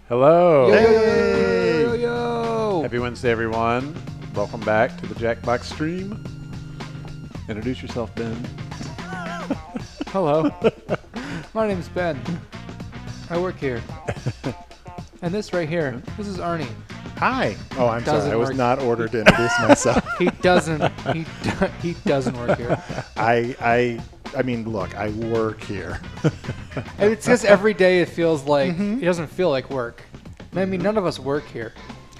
Hello. Yo, Hey. yo, yo, yo. Happy Wednesday, everyone. Welcome back to the Jackbox stream. Introduce yourself, Ben. Hello. My name's Ben. I work here. And this right here, this is Arnie. Hi. Oh, I'm sorry. I was work. not ordered to introduce myself. He doesn't. He doesn't work here. I mean, look, I work here. And it's just every day it feels like it doesn't feel like work. I mean, none of us work here.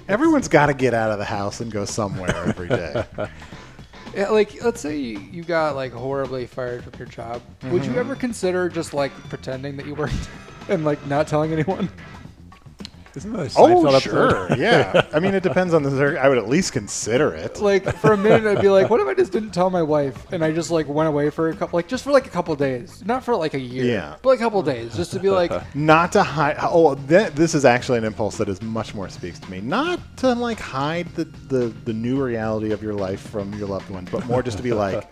Everyone's got to get out of the house and go somewhere every day. Yeah, like, let's say you got like horribly fired from your job. Would you ever consider just like pretending that you worked and like not telling anyone? Isn't that a Seinfeld Oh, episode? sure. Yeah. I mean, it depends on the. I would at least consider it. Like for a minute, I'd be like, "What if I just didn't tell my wife and I just like went away for a couple, like just for like a couple days, not for like a year, Yeah. but like a couple days, just to be like, Not to hide. Oh, this is actually an impulse that is much more speaks to me. Not to like hide the new reality of your life from your loved one, but more just to be like,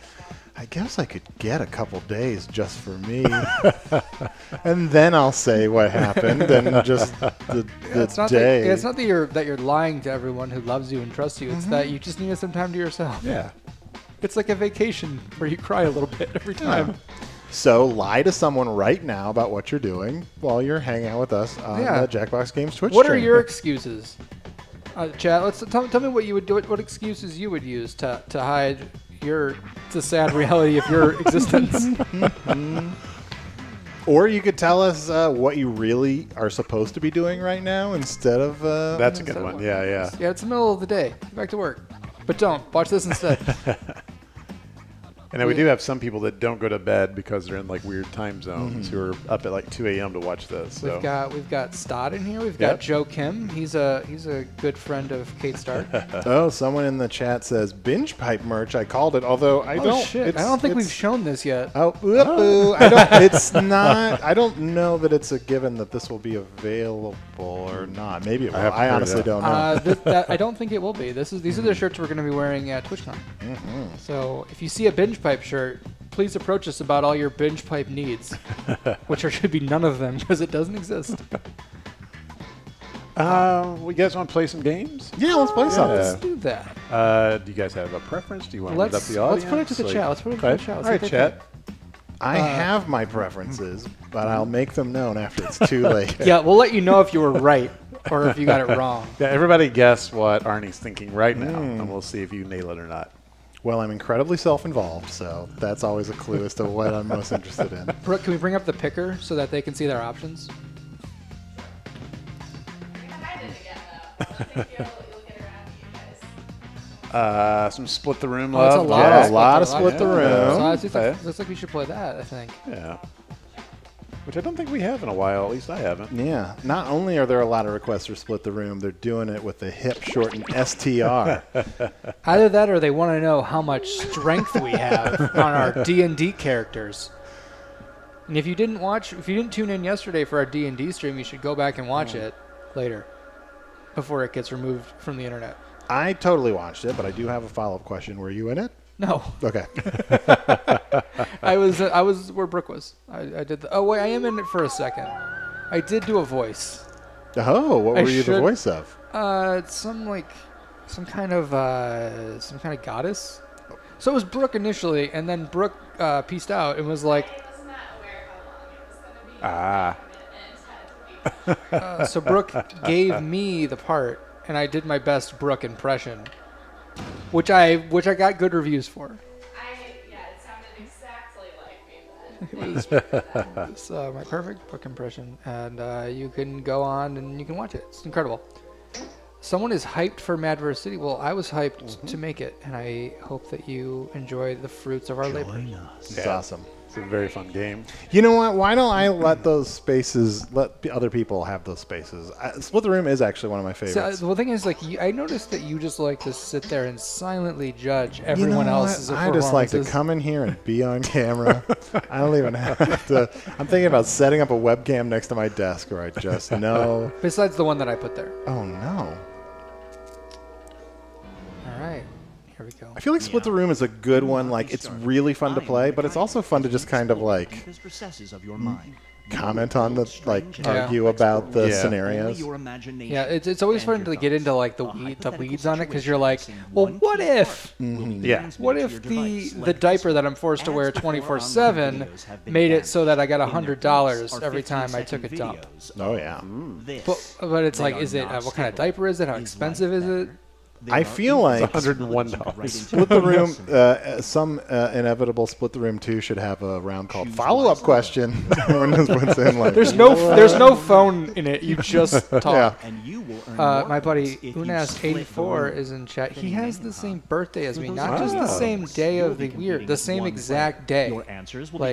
I guess I could get a couple days just for me, and then I'll say what happened and just the it's not day. that, it's not that you're lying to everyone who loves you and trusts you. It's that you just needed some time to yourself. Yeah. It's like a vacation where you cry a little bit every time. So lie to someone right now about what you're doing while you're hanging out with us on Yeah. the Jackbox Games Twitch What stream. are your excuses, Chad? Let's tell me what you would do. What excuses you would use to hide the sad reality of your existence. Or you could tell us what you really are supposed to be doing right now instead of. That's a good one. Yeah, yeah. Yeah, it's the middle of the day. Get back to work. But don't. Watch this instead. And then we do have some people that don't go to bed because they're in like weird time zones who are up at like 2 a.m. to watch this. So. We've got Stott in here. We've got Joe Kim. He's a good friend of Kate Stark. Oh, someone in the chat says binge pipe merch. I called it, although I don't. Shit. I don't think we've shown this yet. Oh, ooh, I don't. It's not. I don't know that it's a given that this will be available or not. Maybe it will. I honestly don't know. I don't think it will be. These are the shirts we're going to be wearing at TwitchCon. So if you see a binge pipe shirt, please approach us about all your binge pipe needs, which should be none of them because it doesn't exist. You guys want to play some games? Yeah, let's play something. Let's do that. Do you guys have a preference? Do you want to lead up the Let's audience? put it to the chat. Let's put it to the chat. All right, chat. I have my preferences, but I'll make them known after it's too late. Yeah, we'll let you know if you were right or if you got it wrong. Yeah, everybody guess what Arnie's thinking right now, and we'll see if you nail it or not. Well, I'm incredibly self-involved, so that's always a clue as to what I'm most interested in. Brooke, can we bring up the picker so that they can see their options? Some split the room Oh, it's love. a lot of split the room. So looks like we should play that, I think. Yeah. Which I don't think we have in a while. At least I haven't. Yeah. Not only are there a lot of requests for split the room, they're doing it with the hip shortened STR. Either that or they want to know how much strength we have on our D&D characters. And if you didn't tune in yesterday for our D&D stream, you should go back and watch it later before it gets removed from the internet. I totally watched it, but I do have a follow-up question. Were you in it? No. Okay. I was where Brooke was. I did oh wait, I am in it for a second. I did do a voice. Oh, what were you the voice of? Some kind of goddess. So it was Brooke initially, and then Brooke pieced out and was like, so Brooke gave me the part, and I did my best Brooke impression, which I got good reviews for. It sounded exactly like me then. It's my perfect Brooke impression, and you can go on and you can watch it. It's incredible. Someone is hyped for Madverse City. Well, I was hyped to make it, and I hope that you enjoy the fruits of our labor. It's awesome. It's a very fun game. You know what? Why don't I let other people have those spaces? Split the Room is actually one of my favorites. So, the thing is, like, I noticed that you just like to sit there and silently judge You everyone know else's what? I just like to performances. come in here and be on camera. I don't even have to. I'm thinking about setting up a webcam next to my desk where I just know. Besides the one that I put there. Oh, no. All right, here we we go. I feel like Split the Room is a good one. Like, it's really fun to play, but it's also fun to just kind of like comment on the argue about the scenarios. Yeah, it's always fun to get into like the weeds on it because you're like, well, what if? Yeah. What if the diaper that I'm forced to wear 24/7 made it so that I got $100 every time I took a dump? Oh yeah. But it's like, is it what kind of diaper is it? How expensive is it? I feel like $101. Split the Room, some inevitable Split the Room 2 should have a round called follow-up question. Everyone just puts in like, There's no phone in it. You just talk. Yeah. My buddy Unas84 is in chat. He has the same birthday as me, not just the same day of the year, the same exact day. Like,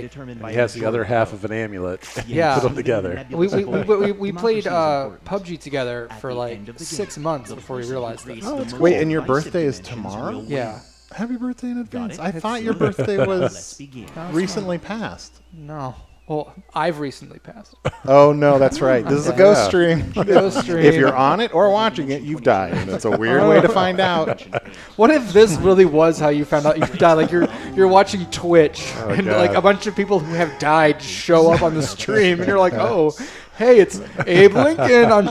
He has the other half of an amulet. Yeah. Put them together. we played PUBG together for like 6 months before we realized this. Wait, and your birthday is tomorrow? Yeah. Happy birthday in advance. I thought your birthday was recently passed. No. Well, I've recently passed. Oh, no, that's right. This is a ghost stream. Ghost stream. If you're on it or watching it, you've died. And it's a weird way to find out. What if this really was how you found out you died? Like you're watching Twitch and God. like a bunch of people who have died show up on the stream and you're like, oh, hey, it's Abe Lincoln on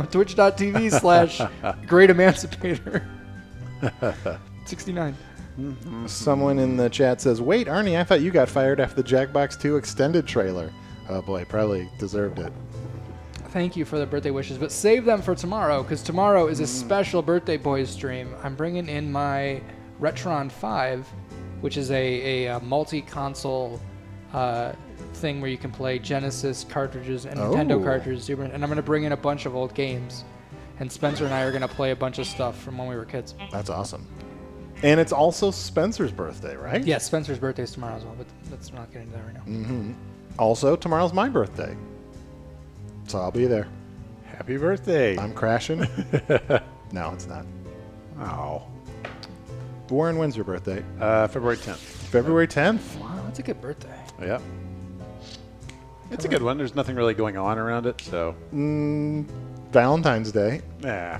twitch.tv/Great Emancipator. 69. Someone in the chat says, wait, Arnie, I thought you got fired after the Jackbox 2 extended trailer. Oh, boy, probably deserved it. Thank you for the birthday wishes, but save them for tomorrow because tomorrow is a special Birthday Boys stream. I'm bringing in my Retron 5, which is a multi-console thing where you can play Genesis cartridges and Nintendo cartridges, and I'm going to bring in a bunch of old games. And Spencer and I are going to play a bunch of stuff from when we were kids. That's awesome. And it's also Spencer's birthday, right? Yes, Spencer's birthday is tomorrow as well, but let's not get into that right now. Mm-hmm. Also, tomorrow's my birthday. So I'll be there. Happy birthday. I'm crashing. No, it's not. Oh. Warren, when's your birthday? February 10th. February 10th? Wow, that's a good birthday. Yeah. It's a good one. There's nothing really going on around it, so. Valentine's Day. Nah.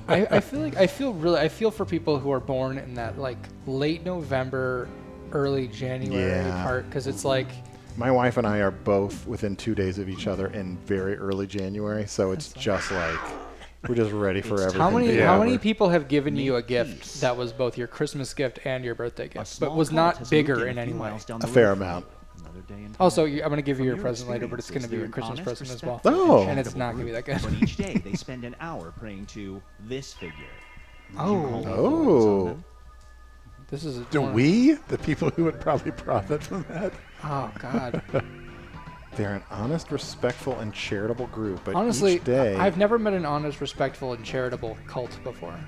I feel for people who are born in that like late November, early January part because it's like my wife and I are both within 2 days of each other in very early January, so it's just like we're just ready for everything. How many people have given you a gift that was both your Christmas gift and your birthday gift, but was not bigger in any way? A fair amount. Also, I'm going to give you your present later, but it's going to be your Christmas present as well. Oh. And it's not going to be that good. But each day they spend an hour praying to this figure. Oh. This is The people who would probably profit from that. Oh, God. They're an honest, respectful, and charitable group, but honestly, each day... I've never met an honest, respectful, and charitable cult before.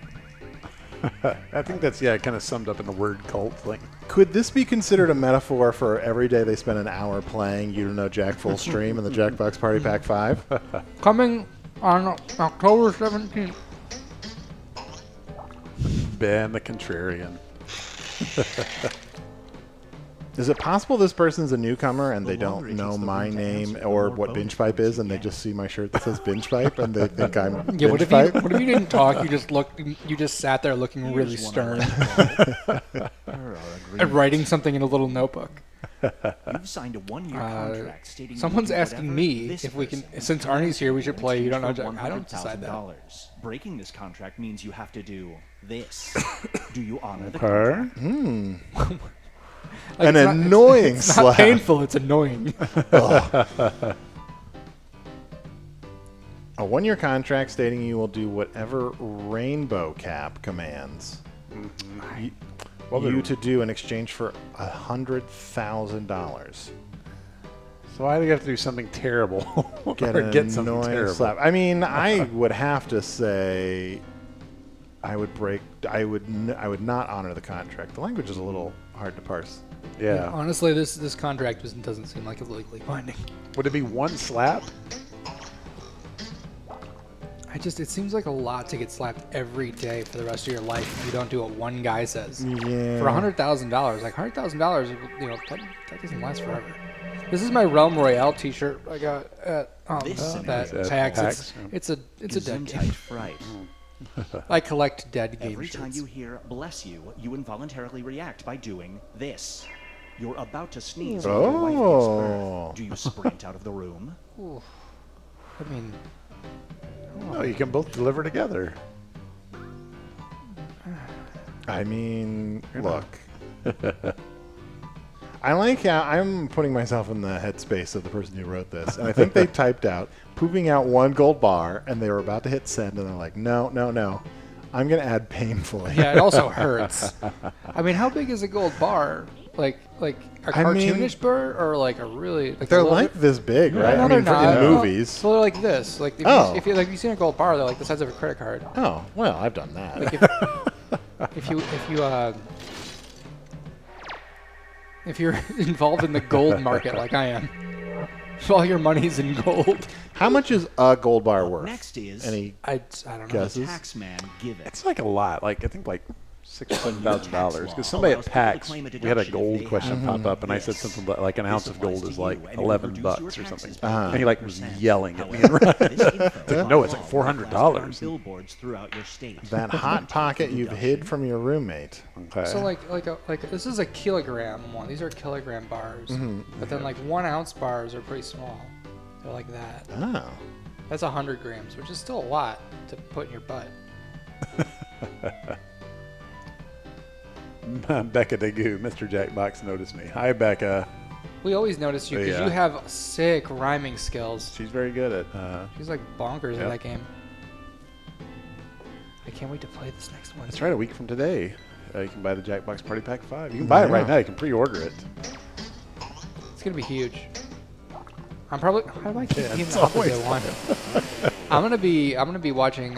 I think that's, kind of summed up in the word cult. Like, could this be considered a metaphor for every day they spend an hour playing You Don't Know Jack full stream in the Jackbox Party Pack 5? Coming on October 17th. Ben the Contrarian. Is it possible this person's a newcomer and they don't know my name or what Binge Pipe is, and they just see my shirt that says Binge Pipe and they think I'm Binge Pipe? What if you didn't talk? You just sat there looking really stern and writing something in a little notebook. You've signed a 1-year contract stating someone's asking me if we can. Since Arnie's here, we should play You Don't Know Jack. I don't decide that. Breaking this contract means you have to do this. Do you honor the contract? Like, an annoying it's slap. not painful, it's annoying. A 1-year contract stating you will do whatever Rainbow Cap commands you to do in exchange for $100,000. So I think I have to do something terrible Get something annoying terrible. slap. I mean, I would have to say I would not honor the contract. The language is a little hard to parse. Yeah. Honestly, this contract doesn't seem like it's legally binding. Would it be one slap? It seems like a lot to get slapped every day for the rest of your life if you don't do what one guy says. Yeah. For $100,000, like $100,000, that doesn't last forever. This is my Realm Royale T-shirt I got at This that at PAX. PAX. It's a dead game. Fright. I collect dead game Every time shirts. you hear "bless you," you involuntarily react by doing this. You're about to sneeze when your wife gives birth. Do you sprint out of the room? Ooh. I mean, Oh, you can both deliver together. I mean, look. I like how I'm putting myself in the headspace of the person who wrote this, and I think they typed out pooping out 1 gold bar, and they were about to hit send, and they're like, no, I'm gonna add painfully. yeah, it also hurts. I mean, how big is a gold bar? Like a cartoonish bird, or like a really? Like They're a little like bit- this big, right? No, I they're mean, not. in No, movies. so they're like this. Like if you've seen a gold bar, they're like the size of a credit card. Oh, well, I've done that. Like if you're involved in the gold market like I am, if all your money's in gold, How much is a gold bar worth? Next is Any I don't know. guesses? taxman give it. It's like a lot. Like I think like $6,000 or $7,000. law Because somebody allows at people to PAX, claim a we had a deduction if gold they question have pop up, and I said this. something like an ounce of gold applies is to like you, and it will reduce $11 your or something. taxes by And he like was 5%. yelling at me. However, this info Like, no, it's law like will $400. blast on billboards throughout your state. that hot pocket you've hid from your roommate? Okay. So like this is a kilogram one. These are kilogram bars, but then like 1 ounce bars are pretty small. They're like that. Oh. That's 100 grams, which is still a lot to put in your butt. Becca Degu, Mr. Jackbox noticed me. Hi, Becca. We always notice you because Yeah. you have sick rhyming skills. She's very good at. She's like bonkers in Yep. that game. I can't wait to play this next one. That's right, a week from today. You can buy the Jackbox Party Pack 5. You can buy it right now. You can pre-order it. It's gonna be huge. I'm probably. How do I keep being it's the opposite always one? I'm gonna be watching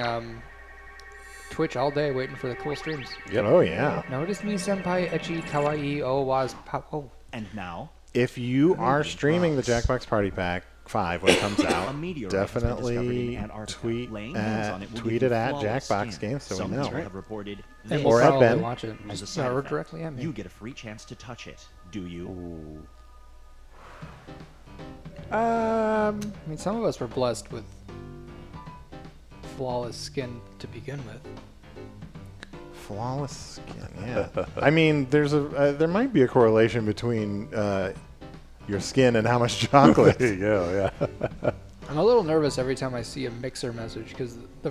Twitch all day, waiting for the cool streams. Yep. Oh, yeah. Notice me, senpai, ecchi, kawaii, oh, was pop. Oh, And now, If you are streaming the Jackbox Party Pack 5 when it comes a out, meteorite has been discovered in definitely Antarctica. tweet Laying hands on at, it will tweet give it you at flawless Jackbox skin. Games so we Some know. people have reported and this. we'll Or at probably Ben. watch it. As a side or effect, directly at me. you get a free chance to touch it. Do you? I mean, some of us were blessed with flawless skin to begin with. Flawless skin, yeah. I mean, there might be a correlation between your skin and how much chocolate. There you go, yeah. I'm a little nervous every time I see a mixer message because the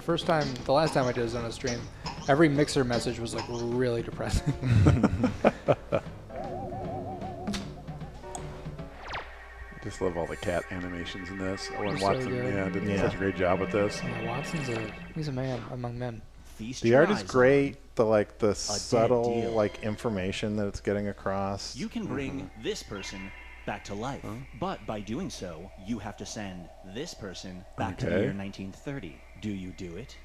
last time I did this on a stream, every mixer message was like really depressing. Just love all the cat animations in this. Owen They're so Watson, good. did Yeah. such a great job with this. Yeah, he's a man among men. Feast The your art is eyes on great. The deal. subtle information that it's getting across. You can bring this person back to life, but by doing so, you have to send this person back to the Okay. year 1930. Do you do it?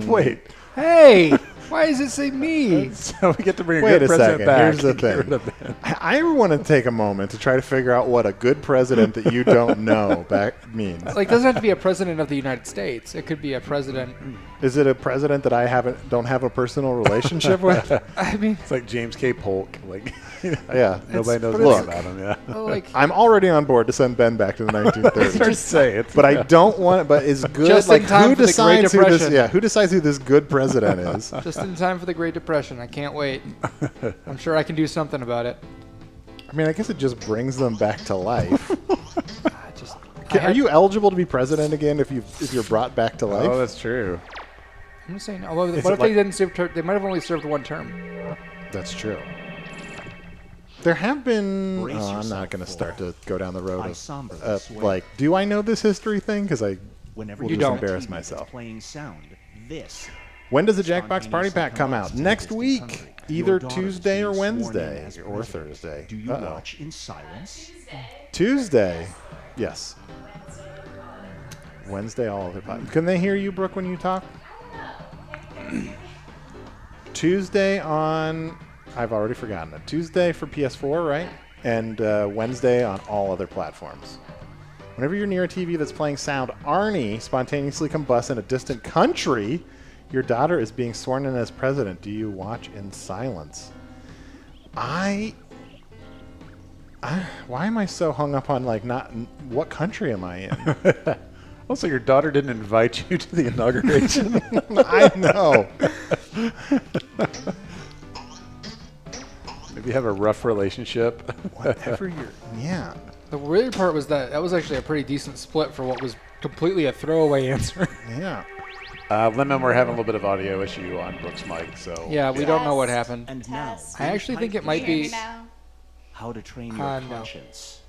Wait, Hey, why does it say me? so we get to bring a Wait good a president second. back. Here's the and get rid thing. of Ben. I want to take a moment to try to figure out what a good president that you don't know means. Like, it doesn't have to be a president of the United States. It could be a president. Is it a president that I don't have a personal relationship with? I mean, It's like James K. Polk. Like, Yeah. nobody knows but anything it's- about him. Yeah. well, like I'm already on board to send Ben back to the 1930s. Just say it. But I don't want. But is good. Just in like time who for the Great decides who this? Depression. Yeah, who decides who this good president is? just in time for the Great Depression. I can't wait. I'm sure I can do something about it. I mean, I guess it just brings them back to life. I Are had- you eligible to be president again if you're brought back to life? Oh, that's true. I'm just saying. Well, Is what it if like- they didn't serve? They might have only served one term. That's true. There have been. Brace I'm yourself not going to for start to go down the road I of somberly swear. like, do I know this history thing? Because I Whenever will you just don't. embarrass TV myself. Playing sound. This. When does the Jackbox Party spontaneously Pack come out? comes to the Next distant week, country. either Your daughter is Tuesday or being sworn in Wednesday as or president. Thursday. Do you Uh-oh. watch in silence? Tuesday. Yes. Wednesday, all other podcasts. Can they hear you, Brooke, when you talk? Tuesday on. I've already forgotten it. Tuesday for PS4, right? And Wednesday on all other platforms. Whenever you're near a TV that's playing sound, Arnie spontaneously combusts in a distant country. Your daughter is being sworn in as president. Do you watch in silence? Why am I so hung up on like not what country am I in? Also, your daughter didn't invite you to the inauguration. I know. Maybe you have a rough relationship. Whatever you're. Yeah. The weird part was that was actually a pretty decent split for what was completely a throwaway answer. Yeah. Lemon, we're having a little bit of audio issue on Brooks' mic, so Yeah, we don't know what happened. And now, Test. I actually think it Can might you hear me be now? how to train your No. conscience.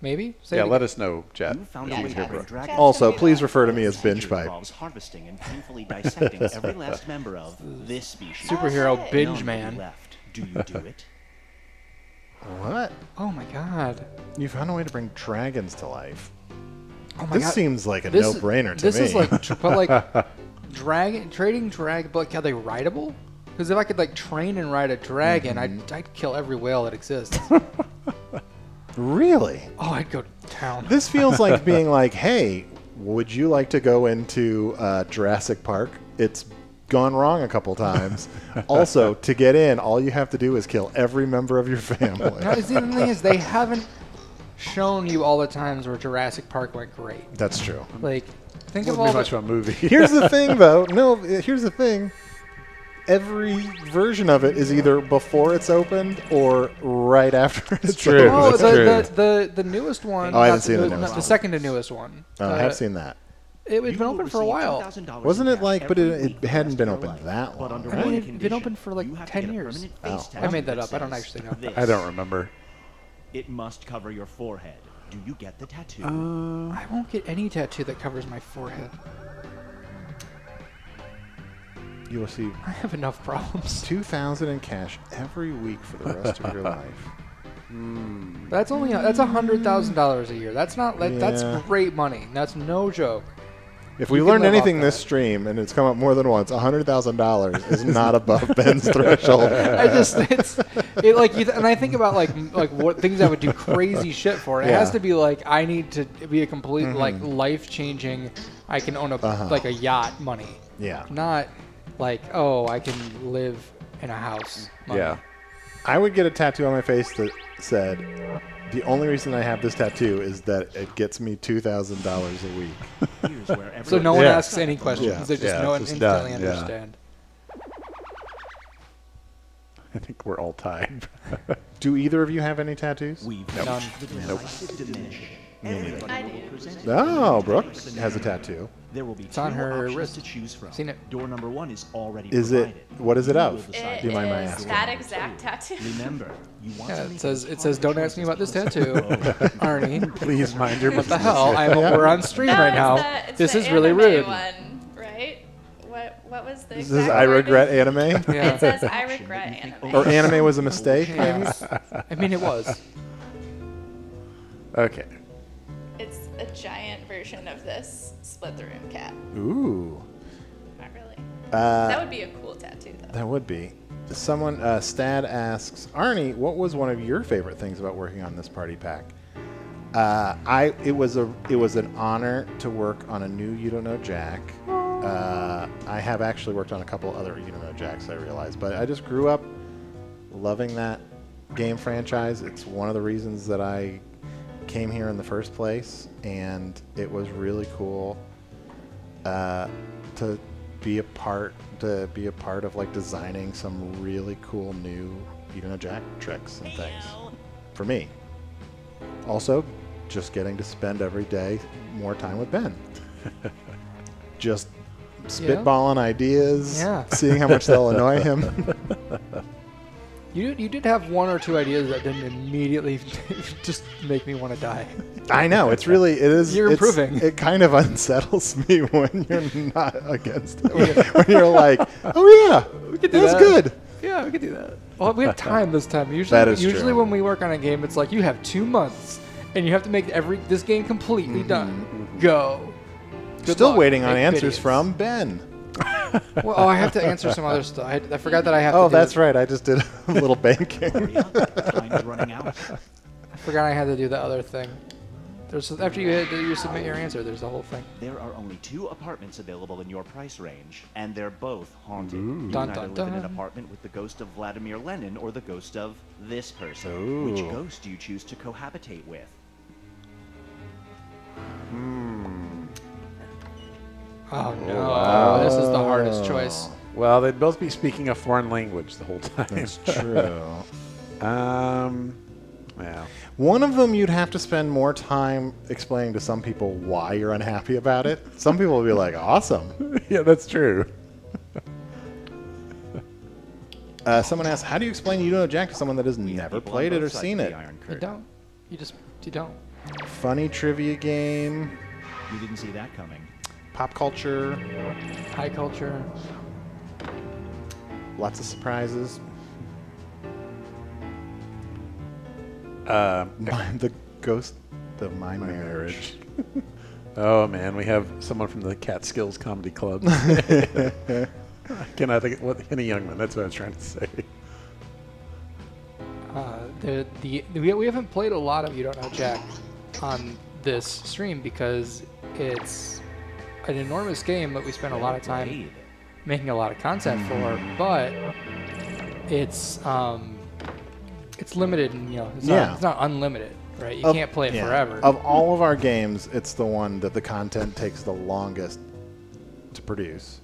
maybe. Say yeah, it let again. us know, chat. You found Yeah, a way we to have bring it. dragons. Chat. Also, Tell me please that. refer to me as Procedure Binge Pipe. involves harvesting and painfully dissecting every last member of this species. Superhero shit. binge None will be man. left. Do you do it? What? Oh my god. You found a way to bring dragons to life. Oh my This god. seems like a This- no-brainer to This me. is like, but like, trading drag. But like, are they rideable? Because if I could like train and ride a dragon, I'd kill every whale that exists. Really? Oh, I'd go to town. This feels like being like, hey, would you like to go into Jurassic Park? It's gone wrong a couple times. Also, to get in, all you have to do is kill every member of your family. No, see, the thing is, they haven't shown you all the times where Jurassic Park went great. That's true. Like, think of Wouldn't all be much the. of a movie. Here's the thing, though. No, here's the thing. Every version of it is either before it's opened or right after it's true. opened. Oh, That's the newest one. Oh, I haven't not seen the not newest the one. second to newest one. I have seen that. It had You been will open for a receive while. $2,000 Wasn't in it like, cash but every it week for the hadn't rest been of your open life. that But long, under right? I mean, one it'd been condition. open for like You have to 10 get a years. permanent Oh. face I tattoo made that up. I don't says actually know. this. I don't remember. It must cover your forehead. Do you get the tattoo? I won't get any tattoo that covers my forehead. You will see I have enough problems. $2,000 in cash every week for the rest of your life. That's $100,000 a year. That's not like that's Yeah. great money. That's no joke. If we You can learned live off anything this that. stream, and it's come up more than once, $100,000 is not above Ben's threshold. I just it like and I think about like what things I would do crazy shit for. It Yeah. has to be like I need to be a complete like life changing. I can own a like a yacht money. Yeah. Not like oh I can live in a house. money. Yeah. I would get a tattoo on my face that said, the only reason I have this tattoo is that it gets me $2,000 a week. Here's where So everyone- no one Yeah. asks any questions. Yeah. They just Yeah, know and just instantly done, yeah. understand. I think we're all tied. Do either of you have any tattoos? We've None. reached the decisive diminishing. Everybody I will do. present Oh, their Brooke choice. has a tattoo. There will be on two her options wrist. to choose from. Seen it. Door number one is already Is it? provided. What is it You of? will decide Do you mind my It is asking? that exact tattoo. Remember, you want Yeah, to it make says as it says hard don't a ask me choice about this as tattoo, possible. Arnie. Please mind your What the business. hell? We're on stream No, right it's now. it's This the is really anime rude. One, right? What was the This exact is I regret wording? anime? Yeah. It says I regret anime. Or anime was a mistake, maybe? Yeah. I mean, it was. Okay. It's a giant version of this split the room cat. Ooh. Not really. That Uh, would be a cool tattoo, though. that would be. Someone, Stad asks, Arnie, what was one of your favorite things about working on this party pack? It was an honor to work on a new You Don't Know Jack. I have actually worked on a couple other You Don't Know Jacks, I realize, but I just grew up loving that game franchise. It's one of the reasons that I came here in the first place, and it was really cool to be a part of like designing some really cool new You Don't Know Jack tricks and things for me. Also, just getting to spend every day more time with Ben. Just spitballing ideas, Yeah. seeing how much they'll annoy him. You did have one or two ideas that didn't immediately just make me want to die. I know, it is. You're it's- improving. It kind of unsettles me when you're not against it. When you're like, oh yeah, We could do that's that. good. Yeah, we could do that. Well, we have time this time. That is Usually true. when we work on a game, it's like you have 2 months and you have to make this game completely done. Go. Good Still luck. waiting on Make answers videos. from Ben. Well, I have to answer some other stuff. I forgot that I have to. Oh, do that's right. I just did a little banking. Hurry up, time's running out. I forgot I had to do the other thing. After you submit your answer, there's the whole thing. There are only 2 apartments available in your price range, and they're both haunted. You Dun, can either dun, live in an dun. apartment with the ghost of Vladimir Lenin or the ghost of this person. Ooh. Which ghost do you choose to cohabitate with? Oh no, wow. this is the hardest choice. Well, they'd both be speaking a foreign language the whole time. That's true. Yeah. One of them you'd have to spend more time explaining to some people why you're unhappy about it. Some people will be like, awesome. Yeah, that's true. Someone asked, how do you explain You Don't Know Jack to someone that has never played it or seen it? You don't. You don't. Funny trivia game, You didn't see that coming. pop culture, High culture. lots of surprises. The ghost of my marriage. Oh man, we have someone from the Catskills Comedy Club. I cannot think what Henny Youngman. That's what I was trying to say. We haven't played a lot of You Don't Know Jack on this stream because it's an enormous game that we spend a lot of time making a lot of content for, but it's limited and it's not unlimited, right? You can't play it forever. Of all of our games, it's the one that the content takes the longest to produce,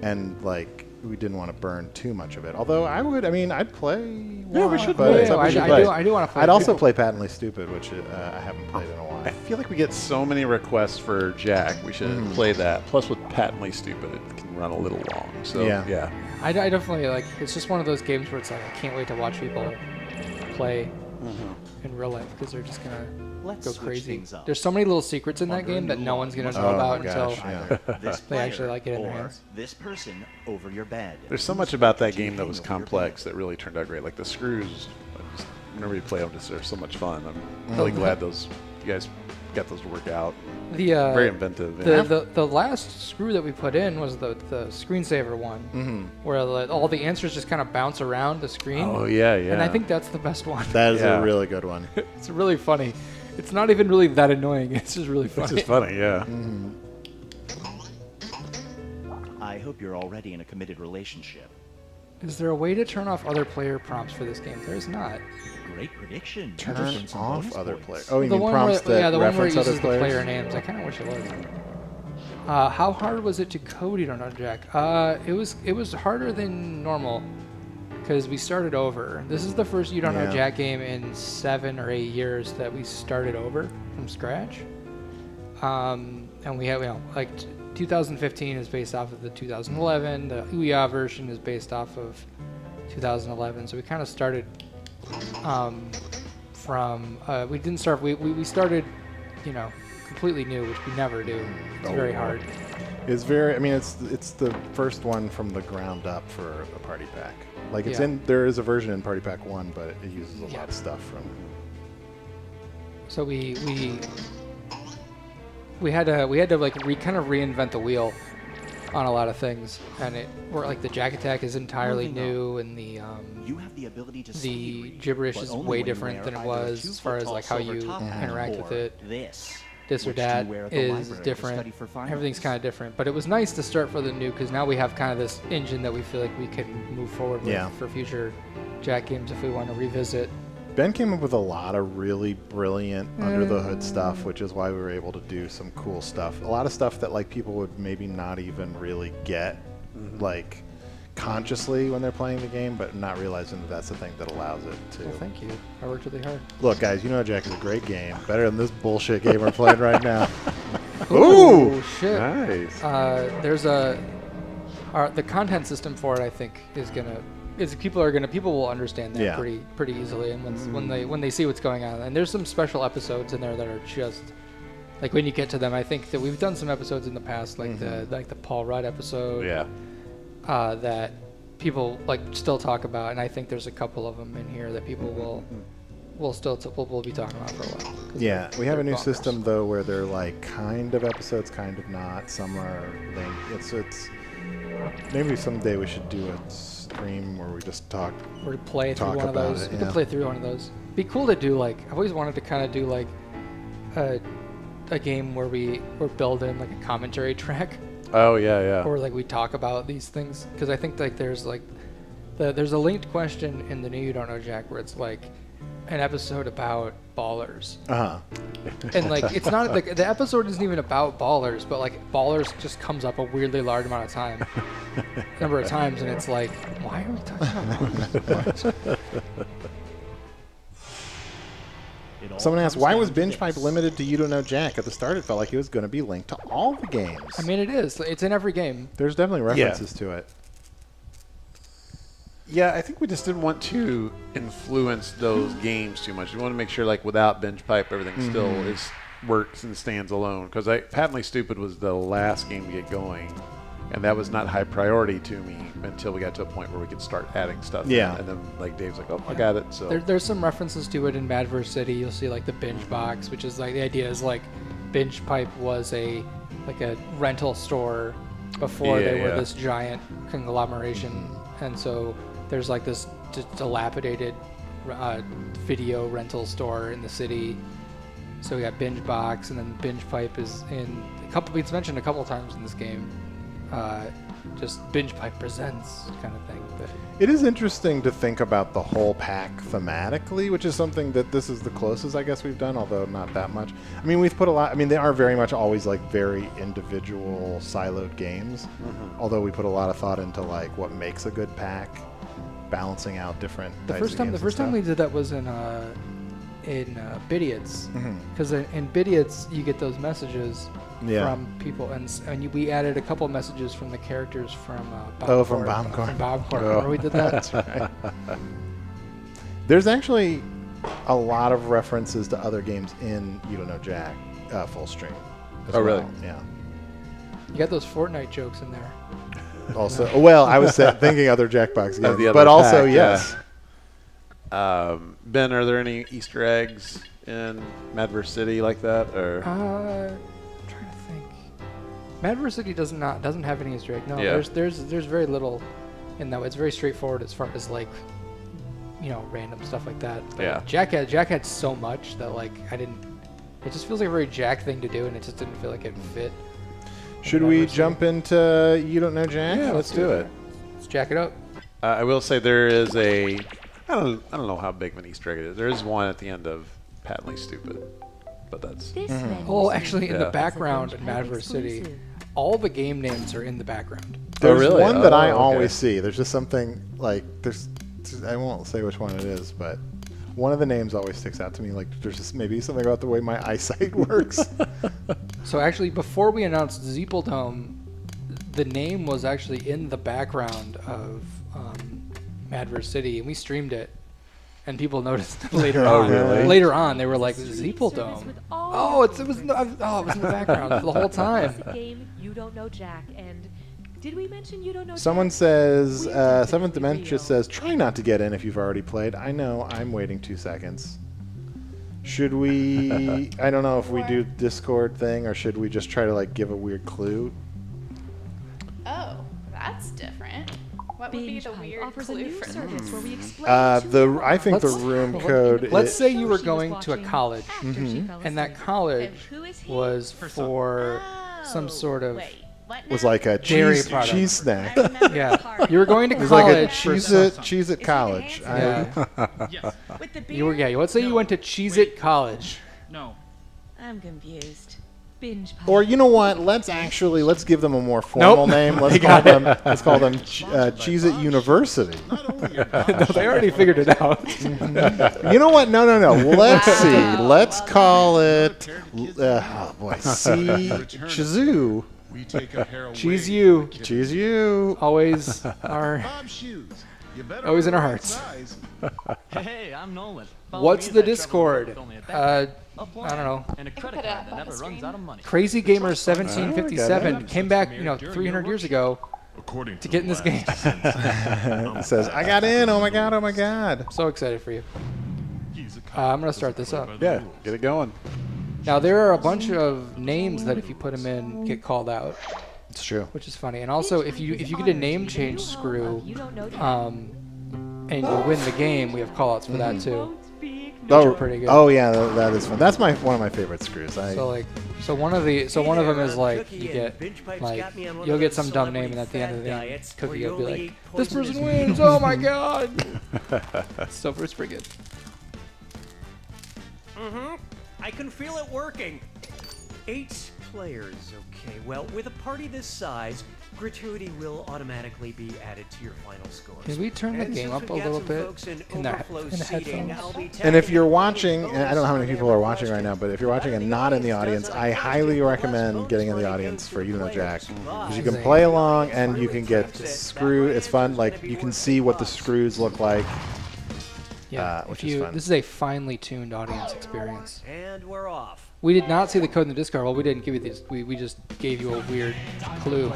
and like we didn't want to burn too much of it. Although I'd play. Yeah, we should but play. it's up to you. I do want to play. I'd also play Patently Stupid, which I haven't played in a while. I feel like we get so many requests for Jack. We should play that. Plus, with Patently Stupid, it can run a little long. So yeah. I definitely like. It's just one of those games where it's like I can't wait to watch people play in real life because they're just gonna go crazy. There's so many little secrets in that game that no one's gonna know about until they actually like it in their hands. This person over your bed. There's so much about that game that was complex that really turned out great. Like the screws, whenever you play them, they're so much fun. I'm really glad you guys got those to work out. Very inventive. The last screw that we put in was the screensaver one, where all the answers just kind of bounce around the screen. Oh yeah. And I think that's the best one. That is a really good one. It's really funny. It's not even really that annoying. It's just really funny. It's just funny, yeah. I hope you're already in a committed relationship. Is there a way to turn off other player prompts for this game? There's not. Great prediction. Turn Difference in off bonus other points. players. Oh, you The mean one prompts where, that the one where it reference other uses the players? player names. I kind of wish it was. How hard was it to code You Don't Know Jack? It was harder than normal because we started over. This is the first You Don't Know Jack game in 7 or 8 years that we started over from scratch. And we have 2015 is based off of the 2011. The Ouya version is based off of 2011. So we kind of started from we didn't start. We started completely new, which we never do. It's very hard. It's very. I mean, it's the first one from the ground up for a party pack. Like there is a version in Party Pack 1, but it uses a lot of stuff from. So we had to kind of reinvent the wheel on a lot of things, and the Jack Attack is entirely new, and the You have the ability to gibberish is way different than it was as far as like how you interact with it. This or that is different. Everything's kind of different, but it was nice to start for the new because now we have kind of this engine that we feel like we can move forward with for future Jack games if we want to revisit. Ben came up with a lot of really brilliant under the hood stuff, which is why we were able to do some cool stuff. A lot of stuff that like people would maybe not even really get like consciously when they're playing the game, but not realizing that that's the thing that allows it to. Well, thank you. I worked really hard. Look, guys, You Know Jack is a great game. Better than this bullshit game we're playing right now. Ooh, shit. Nice. There's the content system for it. I think people will understand that pretty easily, and when they see what's going on. And there's some special episodes in there that are just like when you get to them. I think that we've done some episodes in the past, like the Paul Rudd episode. Yeah. That people still talk about, and I think there's a couple of them in here that people will be talking about for a while. Yeah, we have a new system though where they're like kind of episodes, kind of not. Some are linked. It's maybe someday we should do a stream where we just talk. Or play through one of those. We could play through one of those. Be cool to do I've always wanted to kind of do a game where we're building a commentary track. Oh yeah. Or we talk about these things because I think there's there's a linked question in the new You Don't Know Jack where it's an episode about ballers. Uh-huh. And like it's not like the episode isn't even about ballers, but like ballers just comes up a weirdly large amount of number of times, and it's like, why are we talking about ballers? Someone asked, why was Binge Pipe limited to You Don't Know Jack? At the start, it felt like it was going to be linked to all the games. I mean, it is. It's in every game. There's definitely references to it. Yeah, I think we just didn't want to influence those games too much. We want to make sure, like, without Binge Pipe, everything still works and stands alone. Because Patently Stupid was the last game to get going, and that was not high priority to me until we got to a point where we could start adding stuff. Yeah. And then, like, Dave's like, oh, I got it. So there's some references to it in Mad vs. City. You'll see, like, the Binge Box, which is, like, the idea is, like, Binge Pipe was a rental store before they were this giant conglomeration. And so there's, like, this dilapidated video rental store in the city. So we got Binge Box, and then Binge Pipe is in it's mentioned a couple times in this game. Just Binge Pipe Presents kind of thing. But it is interesting to think about the whole pack thematically, which is something that this is the closest I guess we've done, although not that much. I mean, we've put a lot. I mean, they are very much always like very individual siloed games, although we put a lot of thought into like what makes a good pack, balancing out different. The first time we did that was in Bidiots, because in Bidiots you get those messages from people, and we added a couple of messages from the characters from Bob from Bombcorn. Remember we did that? That's right. There's actually a lot of references to other games in You Don't Know Jack full stream. Really? Yeah. You got those Fortnite jokes in there. Also, well, I was thinking other Jackbox games, but also yes. Ben, are there any Easter eggs in Mad vs. City like that, or? I'm trying to think. Mad vs. City doesn't have any Easter egg. No, there's very little in that. It's very straightforward as far as like, random stuff like that. But Jack had so much that like it just feels like a very Jack thing to do, and it just didn't feel like it fit. Should we jump into You Don't Know Jack? Yeah, let's do it. Let's jack it up. I will say there is I don't know how big of an Easter egg it is. There is one at the end of Patently Stupid, but that's. Oh, actually, in the background in Mad vs. City, all the game names are in the background. There's one that I always see. There's just something like I won't say which one it is, but one of the names always sticks out to me. Like there's just maybe something about the way my eyesight works. So actually, before we announced Zeepeldome, the name was actually in the background of Mad vs. City, and we streamed it, and people noticed later on. Really? Later on, they were like, Zeepeldome. It was in the background for the whole time. Game You Don't Know Jack, and did we mention You Don't Know Someone Jack? says, Seventh Dementia says, try not to get in if you've already played. I know, I'm waiting 2 seconds. Should we, I don't know if we do Discord thing, or should we just try to like give a weird clue? Oh, that's different. What would be the weird clue for this? I think the room code. Let's say you were going to a college, and that college was for some sort of was like a cheese snack. Yeah, you were going to college. It was like a cheese at college. Yeah. Let's say you went to Cheez It College. No. I'm confused. Binge Pipe. Or you know what? Let's give them a more formal name. Let's call them Cheez It University. No, they already figured it out. You know what? No. Let's see. Let's call it. Chizoo. Cheese you. Cheese you. Always in our hearts. Hey, I'm Nolan. What's the Discord? I don't know. And a credit card that never runs out of money. Crazy Gamers 1757 came back, 300 years ago to get in this game. It says, I got in. Oh my god. So excited for you. I'm gonna start this up. Yeah, get it going. Now there are a bunch of names that if you put them in get called out. It's true. Which is funny. And also if you get a name change screw, and you win the game, we have callouts for that too. Which are pretty good. Oh yeah, that is fun. That's one of my favorite screws. So one of them is like you get like you'll get some dumb name, and at the end of the game, Cookie will be like, "This person wins! Oh my god!" So it's pretty good. Mm-hmm. I can feel it working. 8 players, okay. Well, with a party this size, gratuity will automatically be added to your final scores. Can we turn the game up a little bit in the headphones? And if you're watching, and I don't know how many people are watching right now, but if you're watching and not in the audience, I highly recommend getting in the audience for You Know Jack. Because you can play along and you can get screw. It's fun. Like, you can see what the screws look like. Yeah, which is fun. This is a finely tuned audience experience. And we're off. We did not see the code in the Discord. Well, we didn't give you these. We just gave you a weird clue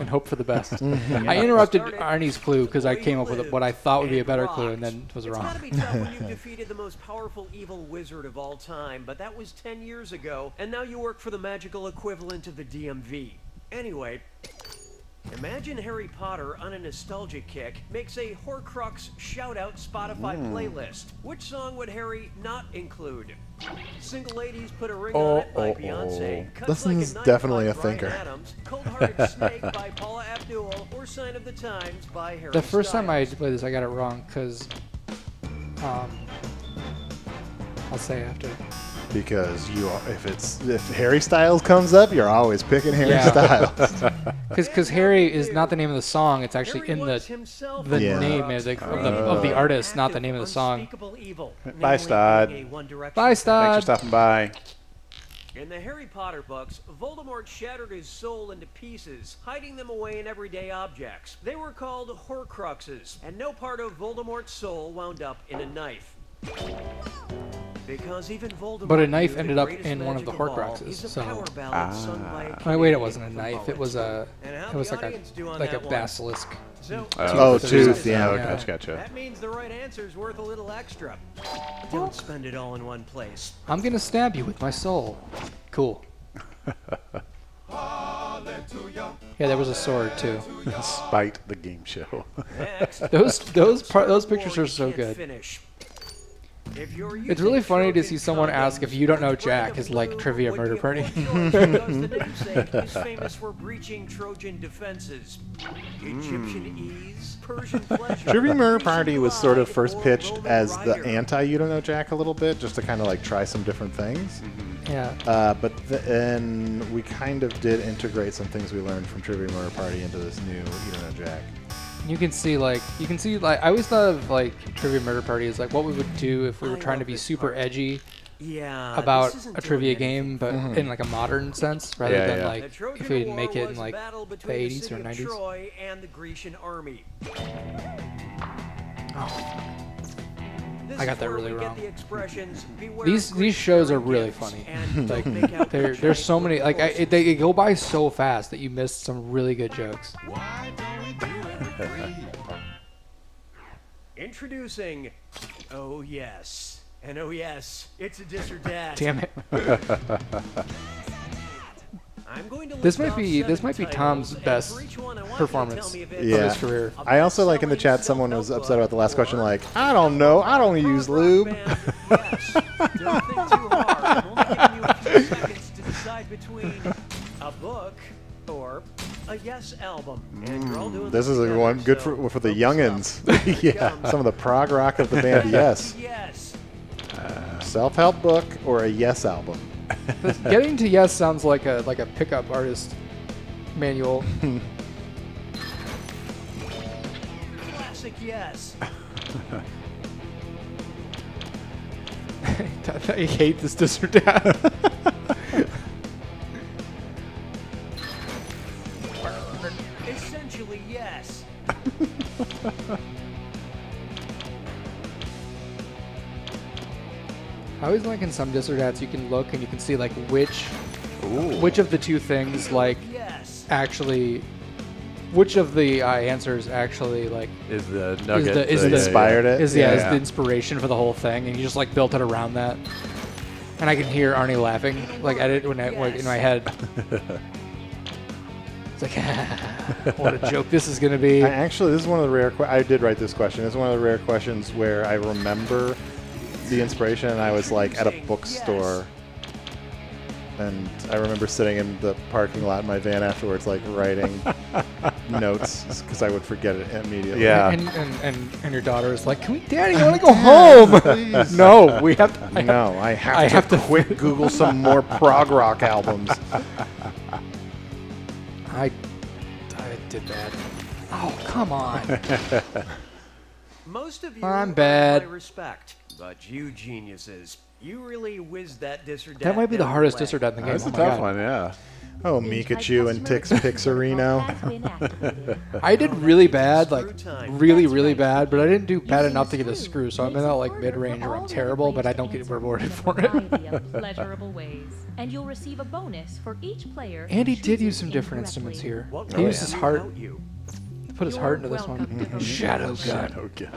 and hope for the best. I interrupted Arnie's clue because I came up with what I thought would be a better clue and then was wrong. It's gotta be tough when you've defeated the most powerful evil wizard of all time, but that was 10 years ago, and now you work for the magical equivalent of the DMV. Anyway, imagine Harry Potter on a nostalgia kick makes a Horcrux shout-out Spotify playlist. Which song would Harry not include? Single Ladies Put a Ring on It by Beyonce. This Like is a Knife definitely by a Bryan thinker. Adams, Cold-Hearted Snake by Paula Abdul, or Sign of the Times by Harry The first time I Styles. played this, I got it wrong because I'll say after. Because if Harry Styles comes up, you're always picking Harry Styles. Because Harry is not the name of the song; it's actually in the name of the artist, not the name of the song. Bye, Stod. Bye, Thanks for Stod. stopping by. In the Harry Potter books, Voldemort shattered his soul into pieces, hiding them away in everyday objects. They were called Horcruxes, and no part of Voldemort's soul wound up in a knife. Because even Voldemort But a knife knew ended the up greatest in one of the magic of all Horcruxes, is a so- power ballad sung by a Oh, wait, it Canadian wasn't a from knife. It Mullins. was a. And how It was the like audience do on a that one? basilisk. So, Oh, tooth, Oh, yeah. gotcha. that means the right answer's worth a little extra. Don't spend it all in one place. I'm gonna stab you with my soul. Cool. Yeah, there was a sword too. Spite the game show. Next, Those pictures are so you can't good. finish. If you're It's using really funny to Trojan see someone ask if condoms, you don't know the Jack brand is of like lube Trivia would Murder get Party. more joy because the namesake is famous for breaching Trojan defenses. Egyptian ease, Persian pleasure. Trivia Murder Grecian Party was sort of pride, first or pitched Roman as the rider. anti-You Don't Know Jack a little bit, just to kind of like try some different things. Yeah. But then we kind of did integrate some things we learned from Trivia Murder Party into this new You Don't Know Jack. You can see like I always thought of like Trivia Murder Party as like what we would do if we were trying to be super edgy Yeah, about this isn't a trivia doing game, but Mm-hmm. in like a modern sense, rather Yeah, than yeah. like The Trojan if we didn't War make it in was like battle the between 80s city or of 90s. Troy and the Grecian army. I got that really wrong. These These shows are really funny. Like there's so many like they go by so fast that you missed some really good jokes. Introducing, oh yes, and oh yes, it's a dis or dat. Damn it. I'm going to This list might off be 7 Tom's titles, and best for each one, I want you to performance tell me if of it's Yeah. his career. I also like in the chat someone was upset about the last question, like, I don't know, I don't use lube. Yes. Don't think too hard. I'm only giving you a few seconds to decide between a book or a Yes album. And you're all doing This is a together, one good so for the focus youngins. up. Here it Yeah, comes. some of the prog rock of the band Yes. Yes. Self-help book or a Yes album. Getting to Yes sounds like a pickup artist manual. Classic Yes. I hate this dis or dat. Essentially Yes. I always like in some dis or dats you can look and you can see like which of the two things like Yes. actually which of the answers actually like Is the nugget is the inspired it? is Yeah. is the inspiration for the whole thing, and you just like built it around that. And I can hear Arnie laughing like at it when like, in my head. It's like what a joke this is gonna be. This is one of the rare. I did write this question. It's one of the rare questions where I remember the inspiration, and I was like at a bookstore, and I remember sitting in the parking lot in my van afterwards, like writing notes because I would forget it immediately. Yeah. And your daughter is like, "Can we, Daddy? I want to go home." Please. No, we have. I have to quick Google some more prog rock albums. I did that. Oh, come on. Most of you I'm bad. my respect, but you geniuses, you really whizzed that dis or dat. That might be the down hardest leg. dis or dat in the game. That's Oh a my tough God. one, yeah. Oh, Mikachu and Tix Pixarino. I did really bad, like really bad, but I didn't do bad enough to get a screw. So I'm in that like mid-range where I'm terrible, but I don't get rewarded for it. Pleasurable ways, and you'll receive a bonus for each player. Andy did use some different instruments here. He used his heart. He put his heart into this one. Shadow Gun. Okay.